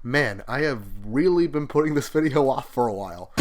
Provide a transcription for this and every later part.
Man, I have really been putting this video off for a while.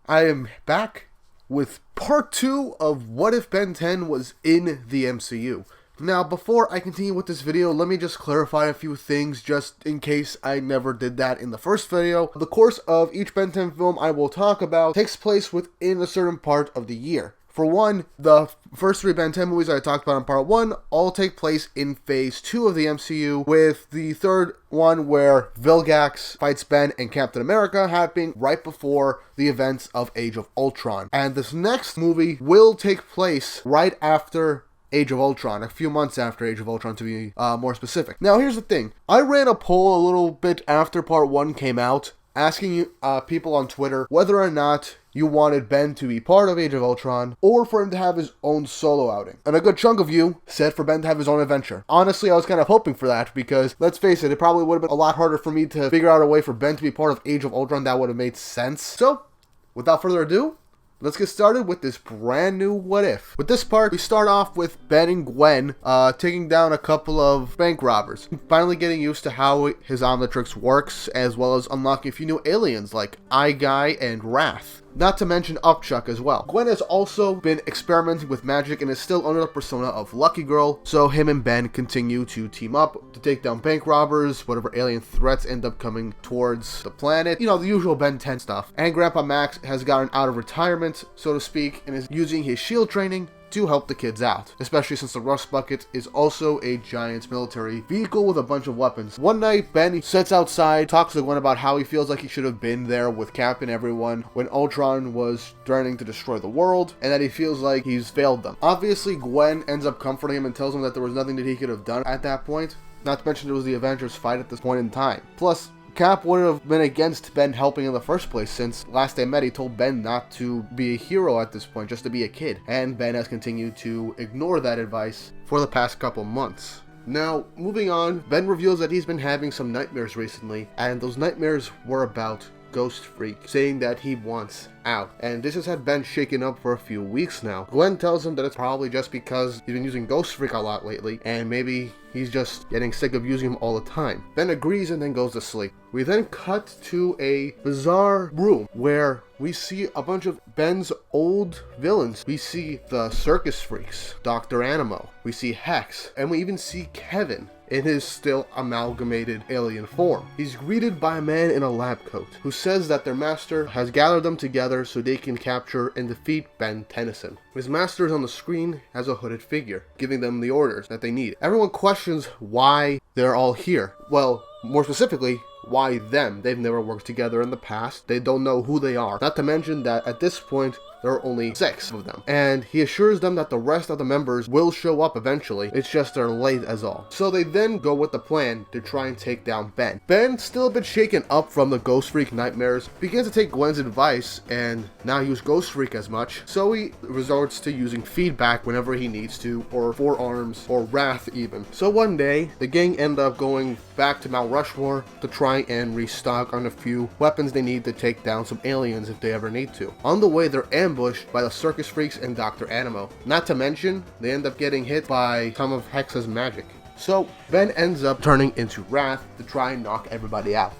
I am back with part 2 of What If Ben 10 was in the MCU. Now, before I continue with this video, let me just clarify a few things just in case I never did that in the first video. The course of each Ben 10 film I will talk about takes place within a certain part of the year. For one, the first 3 Ben 10 movies I talked about in part 1 all take place in phase 2 of the MCU, with the third one where Vilgax fights Ben and Captain America happening right before the events of Age of Ultron. And this next movie will take place right after Age of Ultron, a few months after Age of Ultron to be more specific. Now here's the thing, I ran a poll a little bit after part 1 came out, asking people on Twitter whether or not you wanted Ben to be part of Age of Ultron, or for him to have his own solo outing. And a good chunk of you said for Ben to have his own adventure. Honestly, I was kind of hoping for that, because, let's face it probably would have been a lot harder for me to figure out a way for Ben to be part of Age of Ultron that would have made sense. So, without further ado, let's get started with this brand new What If. With this part, we start off with Ben and Gwen taking down a couple of bank robbers, finally getting used to how his Omnitrix works, as well as unlocking a few new aliens like Eye Guy and Wrath. Not to mention Upchuck as well. Gwen has also been experimenting with magic and is still under the persona of Lucky Girl, so him and Ben continue to team up to take down bank robbers, whatever alien threats end up coming towards the planet. You know, the usual Ben 10 stuff. And Grandpa Max has gotten out of retirement, so to speak, and is using his S.H.I.E.L.D. training to help the kids out, especially since the Rust Bucket is also a giant military vehicle with a bunch of weapons. One night, Ben sits outside, talks to Gwen about how he feels like he should have been there with Cap and everyone when Ultron was threatening to destroy the world, and that he feels like he's failed them. Obviously, Gwen ends up comforting him and tells him that there was nothing that he could have done at that point, not to mention it was the Avengers fight at this point in time. Plus, Cap would have been against Ben helping in the first place, since last they met he told Ben not to be a hero at this point, just to be a kid, and Ben has continued to ignore that advice for the past couple months. Now, moving on, Ben reveals that he's been having some nightmares recently, and those nightmares were about Ghostfreak, saying that he wants out. And this has had Ben shaken up for a few weeks now. Gwen tells him that it's probably just because he's been using Ghostfreak a lot lately, and maybe he's just getting sick of using him all the time. Ben agrees and then goes to sleep. We then cut to a bizarre room where we see a bunch of Ben's old villains. We see the Circus Freaks, Dr. Animo, we see Hex, and we even see Kevin in his still amalgamated alien form. He's greeted by a man in a lab coat who says that their master has gathered them together so they can capture and defeat Ben Tennyson. His master is on the screen as a hooded figure, giving them the orders that they need. Everyone questions why they're all here. Well, more specifically, why them? They've never worked together in the past. They don't know who they are. Not to mention that at this point, there are only 6 of them. And he assures them that the rest of the members will show up eventually. It's just they're late as all. So they then go with the plan to try and take down Ben. Ben, still a bit shaken up from the Ghostfreak nightmares, begins to take Gwen's advice and not use Ghostfreak as much. So he resorts to using feedback whenever he needs to, or forearms, or Wrath even. So one day, the gang end up going back to Mount Rushmore to try and restock on a few weapons they need to take down some aliens if they ever need to. On the way, they're ambushed by the Circus Freaks and Dr. Animo. Not to mention, they end up getting hit by some of Hex's magic. So, Ben ends up turning into Wrath to try and knock everybody out.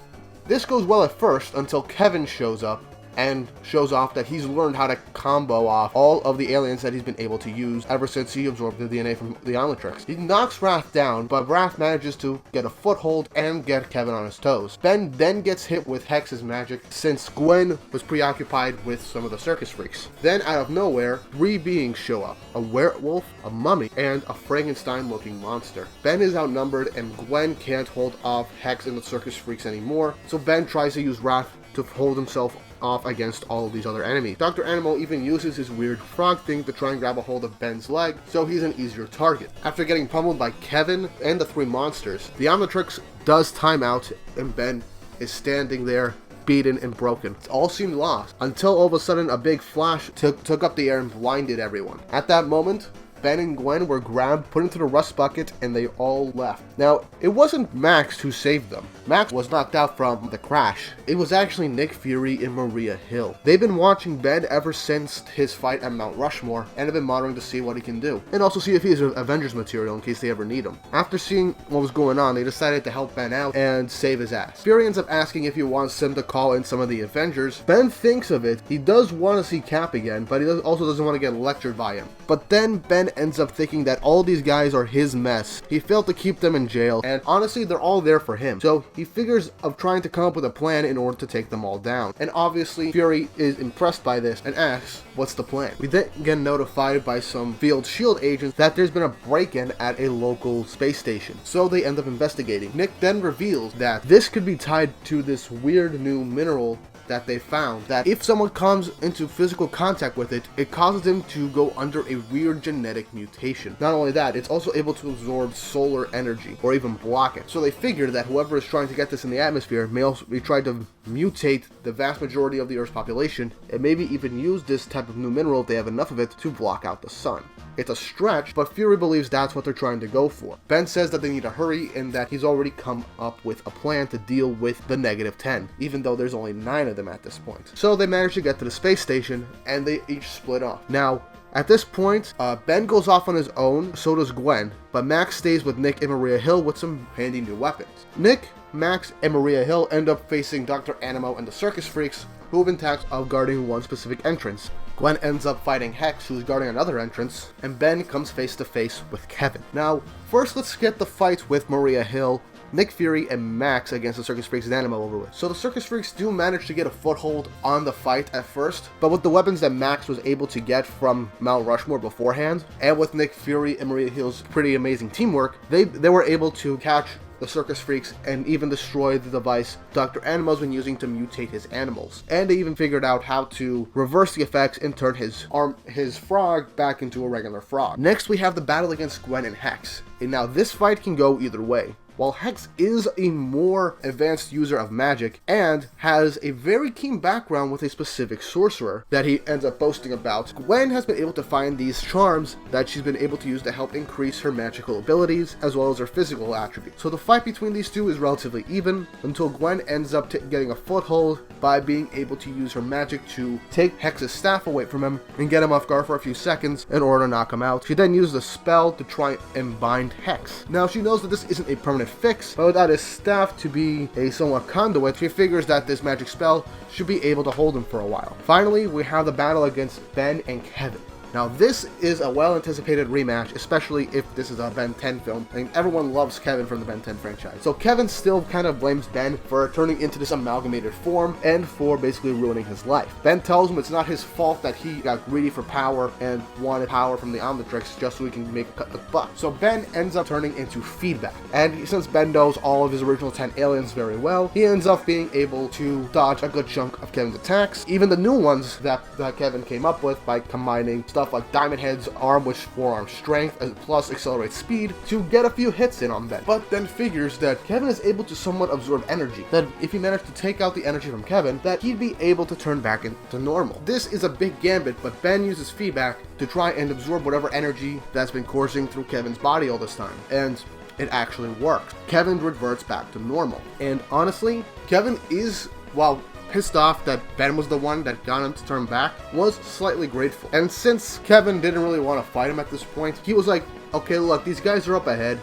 This goes well at first until Kevin shows up and shows off that he's learned how to combo off all of the aliens that he's been able to use ever since he absorbed the DNA from the Omnitrix. He knocks Wrath down, but Wrath manages to get a foothold and get Kevin on his toes. Ben then gets hit with Hex's magic since Gwen was preoccupied with some of the Circus Freaks. Then out of nowhere, 3 beings show up. A werewolf, a mummy, and a Frankenstein-looking monster. Ben is outnumbered and Gwen can't hold off Hex and the Circus Freaks anymore, so Ben tries to use Wrath to hold himself off against all of these other enemies. Dr. Animo even uses his weird frog thing to try and grab a hold of Ben's leg, so he's an easier target. After getting pummeled by Kevin and the 3 monsters, the Omnitrix does time out and Ben is standing there beaten and broken. It all seemed lost until all of a sudden a big flash took up the air and blinded everyone. At that moment, Ben and Gwen were grabbed, put into the rust bucket, and they all left. Now, it wasn't Max who saved them. Max was knocked out from the crash. It was actually Nick Fury and Maria Hill. They've been watching Ben ever since his fight at Mount Rushmore, and have been monitoring to see what he can do, and also see if he's Avengers material in case they ever need him. After seeing what was going on, they decided to help Ben out and save his ass. Fury ends up asking if he wants him to call in some of the Avengers. Ben thinks of it. He does want to see Cap again, but he also doesn't want to get lectured by him. But then Ben ends up thinking that all these guys are his mess. He failed to keep them in jail, and honestly, they're all there for him. So he figures of trying to come up with a plan in order to take them all down. And obviously, Fury is impressed by this and asks, what's the plan? We then get notified by some field S.H.I.E.L.D. agents that there's been a break-in at a local space station. So they end up investigating. Nick then reveals that this could be tied to this weird new mineral that they found, that if someone comes into physical contact with it, it causes them to go under a weird genetic mutation. Not only that, it's also able to absorb solar energy, or even block it. So they figured that whoever is trying to get this in the atmosphere may also be trying to mutate the vast majority of the Earth's population, and maybe even use this type of new mineral, if they have enough of it, to block out the sun. It's a stretch, but Fury believes that's what they're trying to go for. Ben says that they need to hurry, and that he's already come up with a plan to deal with the -10, even though there's only 9 of them at this point. So they manage to get to the space station, and they each split off. Now, at this point, Ben goes off on his own, so does Gwen, but Max stays with Nick and Maria Hill with some handy new weapons. Nick, Max, and Maria Hill end up facing Dr. Animo and the Circus Freaks, who have been tasked of guarding one specific entrance. Gwen ends up fighting Hex, who's guarding another entrance, and Ben comes face to face with Kevin. Now, first let's get the fight with Maria Hill, Nick Fury, and Max against the Circus Freaks and Animo over with. So the Circus Freaks do manage to get a foothold on the fight at first, but with the weapons that Max was able to get from Mount Rushmore beforehand, and with Nick Fury and Maria Hill's pretty amazing teamwork, they were able to catch the Circus Freaks and even destroy the device Dr. Animo's been using to mutate his animals. And they even figured out how to reverse the effects and turn his frog back into a regular frog. Next, we have the battle against Gwen and Hex. And now this fight can go either way. While Hex is a more advanced user of magic and has a very keen background with a specific sorcerer that he ends up boasting about, Gwen has been able to find these charms that she's been able to use to help increase her magical abilities as well as her physical attributes. So the fight between these two is relatively even until Gwen ends up getting a foothold by being able to use her magic to take Hex's staff away from him and get him off guard for a few seconds in order to knock him out. She then uses a spell to try and bind Hex. Now she knows that this isn't a permanent fix, but without his staff to be a somewhat conduit, she figures that this magic spell should be able to hold him for a while. Finally, we have the battle against Ben and Kevin. Now this is a well-anticipated rematch, especially if this is a Ben 10 film, and everyone loves Kevin from the Ben 10 franchise. So Kevin still kind of blames Ben for turning into this amalgamated form and for basically ruining his life. Ben tells him it's not his fault that he got greedy for power and wanted power from the Omnitrix just so he can make a buck. So Ben ends up turning into feedback. And since Ben knows all of his original 10 aliens very well, he ends up being able to dodge a good chunk of Kevin's attacks, even the new ones that Kevin came up with by combining stuff like Diamond Head's arm with forearm strength plus accelerate speed to get a few hits in on Ben. But then figures that Kevin is able to somewhat absorb energy, that if he managed to take out the energy from Kevin, that he'd be able to turn back into normal. This is a big gambit, but Ben uses feedback to try and absorb whatever energy that's been coursing through Kevin's body all this time, and it actually works. Kevin reverts back to normal. And honestly, Kevin is, while pissed off that Ben was the one that got him to turn back, was slightly grateful. And since Kevin didn't really want to fight him at this point, he was like, okay, look, these guys are up ahead,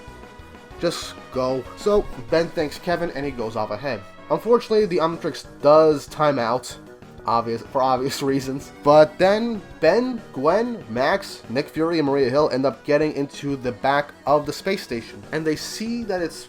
just go. So Ben thanks Kevin and he goes off ahead. Unfortunately, the Omnitrix does time out, for obvious reasons, but then Ben, Gwen, Max, Nick Fury, and Maria Hill end up getting into the back of the space station, and they see that it's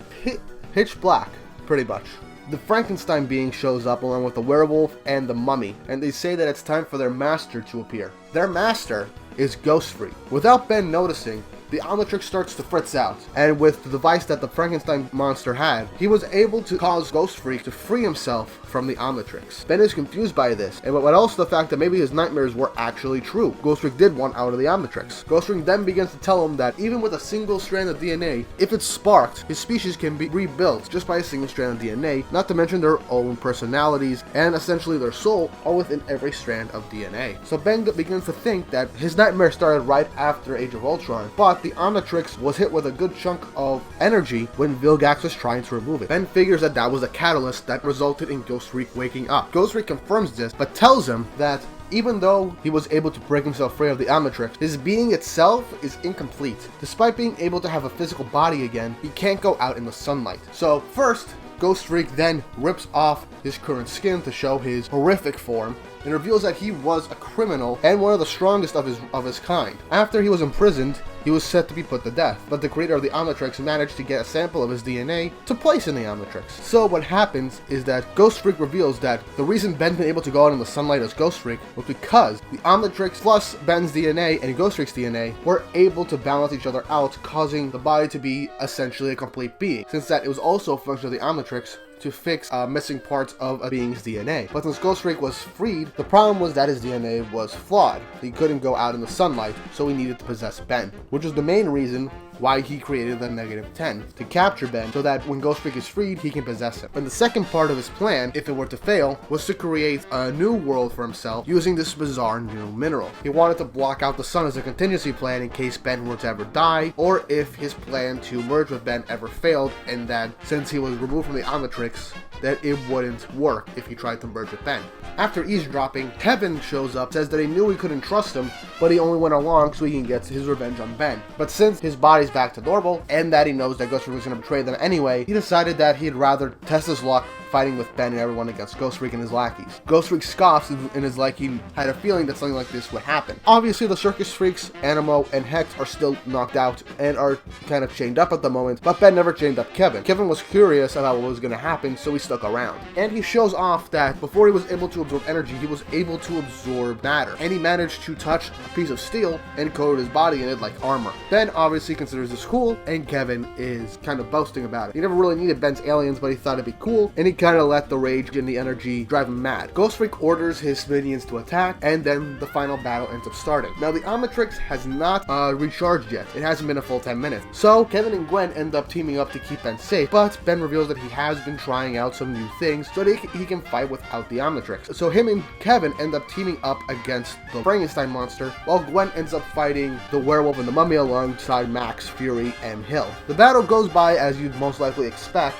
pitch black, pretty much. The Frankenstein being shows up along with the werewolf and the mummy, and they say that it's time for their master to appear. Their master is Ghostfreak. Without Ben noticing, the Omnitrix starts to fritz out. And with the device that the Frankenstein monster had, he was able to cause Ghostfreak to free himself from the Omnitrix. Ben is confused by this, but also the fact that maybe his nightmares were actually true. Ghostfreak did want out of the Omnitrix. Ghostfreak then begins to tell him that even with a single strand of DNA, if it's sparked, his species can be rebuilt just by a single strand of DNA, not to mention their own personalities, and essentially their soul are within every strand of DNA. So Ben begins to think that his nightmare started right after Age of Ultron, but the Omnitrix was hit with a good chunk of energy when Vilgax was trying to remove it. Ben figures that that was a catalyst that resulted in Ghostfreak waking up. Ghostfreak confirms this, but tells him that even though he was able to break himself free of the Omnitrix, his being itself is incomplete. Despite being able to have a physical body again, he can't go out in the sunlight. So first, Ghostfreak then rips off his current skin to show his horrific form, and reveals that he was a criminal and one of the strongest of his kind. After he was imprisoned, he was set to be put to death, but the creator of the Omnitrix managed to get a sample of his DNA to place in the Omnitrix. So what happens is that Ghostfreak reveals that the reason Ben's been able to go out in the sunlight as Ghostfreak was because the Omnitrix plus Ben's DNA and Ghostfreak's DNA were able to balance each other out, causing the body to be essentially a complete being, since that it was also a function of the Omnitrix to fix missing parts of a being's DNA. But since Ghostfreak was freed, the problem was that his DNA was flawed. He couldn't go out in the sunlight, so he needed to possess Ben, which was the main reason why he created the -10, to capture Ben so that when Ghostfreak is freed, he can possess him. And the second part of his plan, if it were to fail, was to create a new world for himself using this bizarre new mineral. He wanted to block out the sun as a contingency plan in case Ben were to ever die, or if his plan to merge with Ben ever failed, and that since he was removed from the Omnitrix, that it wouldn't work if he tried to merge with Ben. After eavesdropping, Kevin shows up, says that he knew he couldn't trust him, but he only went along so he can get his revenge on Ben. But since his body's back to normal, and that he knows that Ghostfreak was going to betray them anyway, he decided that he'd rather test his luck fighting with Ben and everyone against Ghostfreak and his lackeys. Ghostfreak scoffs and is like he had a feeling that something like this would happen. Obviously, the circus freaks, Animo, and Hex are still knocked out and are kind of chained up at the moment, but Ben never chained up Kevin. Kevin was curious about what was going to happen, so he stuck around. And he shows off that before he was able to absorb energy, he was able to absorb matter. And he managed to touch a piece of steel and coat his body in it like armor. Ben obviously considers this cool, and Kevin is kind of boasting about it. He never really needed Ben's aliens, but he thought it'd be cool, and he kind of let the rage and the energy drive him mad. Ghostfreak orders his minions to attack, and then the final battle ends up starting. Now, the Omnitrix has not recharged yet. It hasn't been a full 10 minutes. So, Kevin and Gwen end up teaming up to keep Ben safe, but Ben reveals that he has been trying out some new things so that he can fight without the Omnitrix. So him and Kevin end up teaming up against the Frankenstein monster, while Gwen ends up fighting the werewolf and the mummy alongside Max, Fury, and Hill. The battle goes by as you'd most likely expect,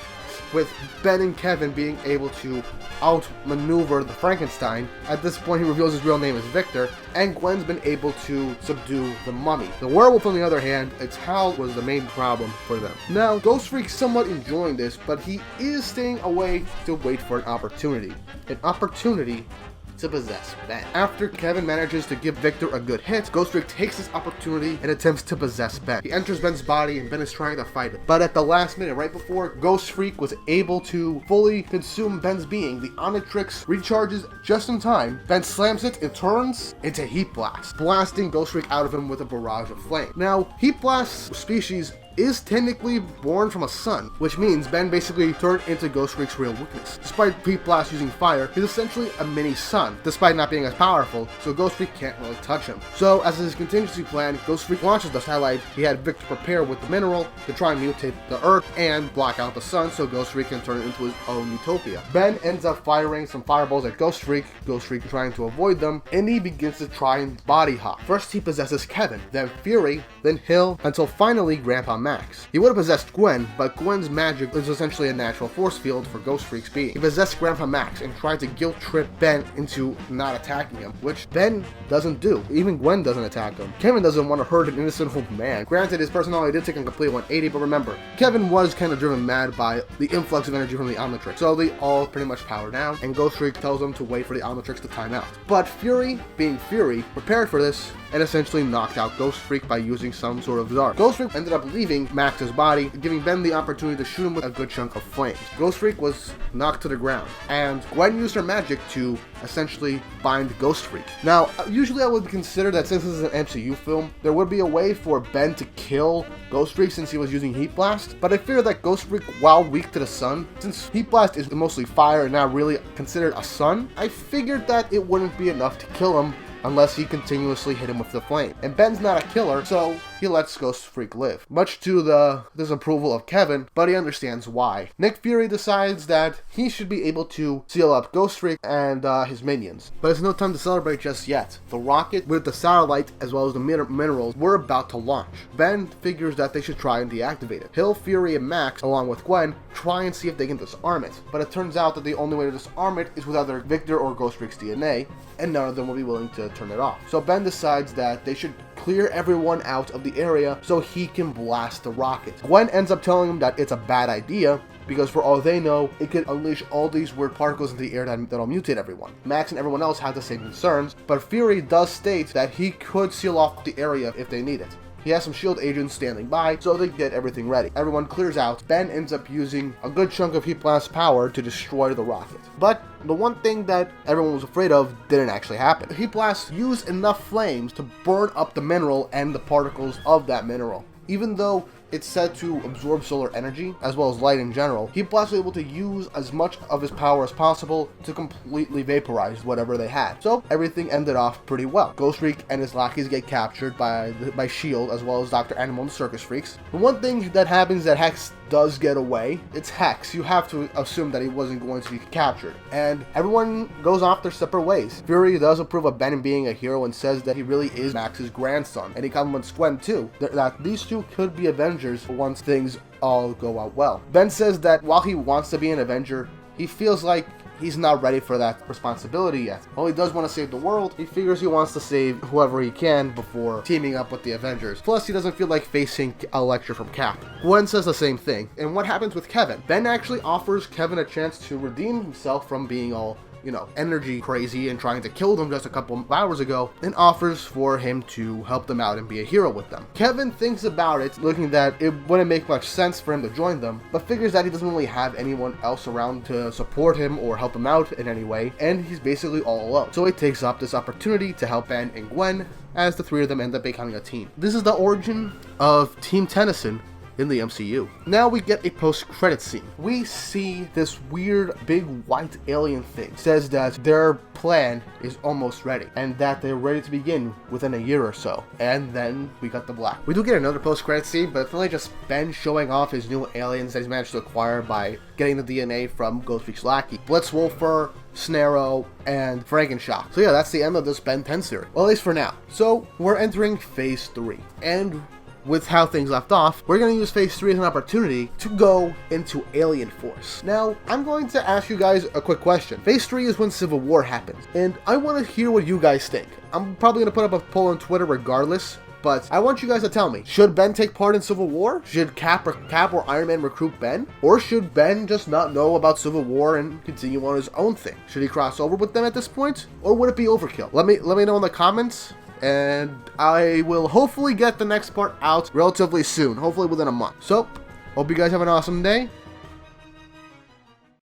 with Ben and Kevin being able to outmaneuver the Frankenstein. At this point, he reveals his real name is Victor, and Gwen's been able to subdue the mummy. The werewolf, on the other hand, S.H.I.E.L.D. was the main problem for them. Now, Ghostfreak's somewhat enjoying this, but he is staying away to wait for an opportunity. An opportunity to possess Ben. After Kevin manages to give Victor a good hit, Ghostfreak takes this opportunity and attempts to possess Ben. He enters Ben's body and Ben is trying to fight it. But at the last minute, right before Ghostfreak was able to fully consume Ben's being, the Omnitrix recharges just in time. Ben slams it and turns into Heat Blast, blasting Ghostfreak out of him with a barrage of flame. Now, Heat Blast's species is technically born from a sun, which means Ben basically turned into Ghostfreak's real weakness. Despite Heat Blast using fire, he's essentially a mini sun, despite not being as powerful, so Ghostfreak can't really touch him. So, as his contingency plan, Ghostfreak launches the satellite he had Victor prepare with the mineral to try and mutate the Earth and block out the sun so Ghostfreak can turn it into his own utopia. Ben ends up firing some fireballs at Ghostfreak trying to avoid them, and he begins to try and body hop. First he possesses Kevin, then Fury, then Hill, until finally Grandpa Max. He would have possessed Gwen, but Gwen's magic is essentially a natural force field for Ghostfreak's being. He possessed Grandpa Max and tried to guilt trip Ben into not attacking him, which Ben doesn't do. Even Gwen doesn't attack him. Kevin doesn't want to hurt an innocent old man. Granted, his personality did take a complete 180, but remember, Kevin was kind of driven mad by the influx of energy from the Omnitrix, so they all pretty much power down, and Ghostfreak tells him to wait for the Omnitrix to time out. But Fury, being Fury, prepared for this and essentially knocked out Ghostfreak by using some sort of dart. Ghostfreak ended up leaving Max's body, giving Ben the opportunity to shoot him with a good chunk of flames. Ghostfreak was knocked to the ground, and Gwen used her magic to essentially bind Ghostfreak. Now, usually I would consider that since this is an MCU film, there would be a way for Ben to kill Ghostfreak since he was using Heat Blast, but I fear that Ghostfreak, while weak to the sun, since Heat Blast is mostly fire and not really considered a sun, I figured that it wouldn't be enough to kill him unless he continuously hit him with the flame. And Ben's not a killer, so he lets Ghostfreak live. Much to the disapproval of Kevin, but he understands why. Nick Fury decides that he should be able to seal up Ghostfreak and his minions. But it's no time to celebrate just yet. The rocket with the satellite as well as the minerals were about to launch. Ben figures that they should try and deactivate it. Hill, Fury, and Max, along with Gwen, try and see if they can disarm it. But it turns out that the only way to disarm it is with either Victor or Ghostfreak's DNA, and none of them will be willing to turn it off. So Ben decides that they should clear everyone out of the area so he can blast the rocket. Gwen ends up telling him that it's a bad idea because for all they know, it could unleash all these weird particles into the air that'll mutate everyone. Max and everyone else have the same concerns, but Fury does state that he could seal off the area if they need it. He has some S.H.I.E.L.D. agents standing by, so they get everything ready. Everyone clears out. Ben ends up using a good chunk of Heat Blast power to destroy the rocket. But the one thing that everyone was afraid of didn't actually happen. Heat Blast used enough flames to burn up the mineral and the particles of that mineral. Even though it's said to absorb solar energy, as well as light in general, Heat Blast was able to use as much of his power as possible to completely vaporize whatever they had. So everything ended off pretty well. Ghostfreak and his lackeys get captured by S.H.I.E.L.D. as well as Dr. Animal and the Circus Freaks. The one thing that happens that Hex does get away, it's Hex. You have to assume that he wasn't going to be captured. And everyone goes off their separate ways. Fury does approve of Ben being a hero and says that he really is Max's grandson. And he compliments Gwen too, that these two could be Avengers once things all go out well. Ben says that while he wants to be an Avenger, he feels like he's not ready for that responsibility yet. While he does want to save the world, he figures he wants to save whoever he can before teaming up with the Avengers. Plus, he doesn't feel like facing a lecture from Cap. Gwen says the same thing. And what happens with Kevin? Ben actually offers Kevin a chance to redeem himself from being all energy crazy and trying to kill them just a couple of hours ago, and offers for him to help them out and be a hero with them. Kevin thinks about it, looking that it wouldn't make much sense for him to join them, but figures that he doesn't really have anyone else around to support him or help him out in any way, and he's basically all alone. So he takes up this opportunity to help Ben and Gwen, as the three of them end up becoming a team. This is the origin of Team Tennyson in the MCU. Now we get a post-credit scene. We see this weird big white alien thing. It says that their plan is almost ready and that they're ready to begin within a year or so. And then we got the black. We do get another post-credit scene, but it's really just Ben showing off his new aliens that he's managed to acquire by getting the DNA from Ghostfreak's lackey, Blitzwolfer, Snarrow, and Frankenshock. So yeah, that's the end of this Ben 10 series. Well, at least for now. So we're entering Phase 3. And with how things left off, we're going to use Phase 3 as an opportunity to go into Alien Force. Now, I'm going to ask you guys a quick question. Phase 3 is when Civil War happens, and I want to hear what you guys think. I'm probably going to put up a poll on Twitter regardless, but I want you guys to tell me, should Ben take part in Civil War? Should Cap or Iron Man recruit Ben? Or should Ben just not know about Civil War and continue on his own thing? Should he cross over with them at this point? Or would it be overkill? Let me know in the comments. And I will hopefully get the next part out relatively soon, hopefully within a month. So, hope you guys have an awesome day,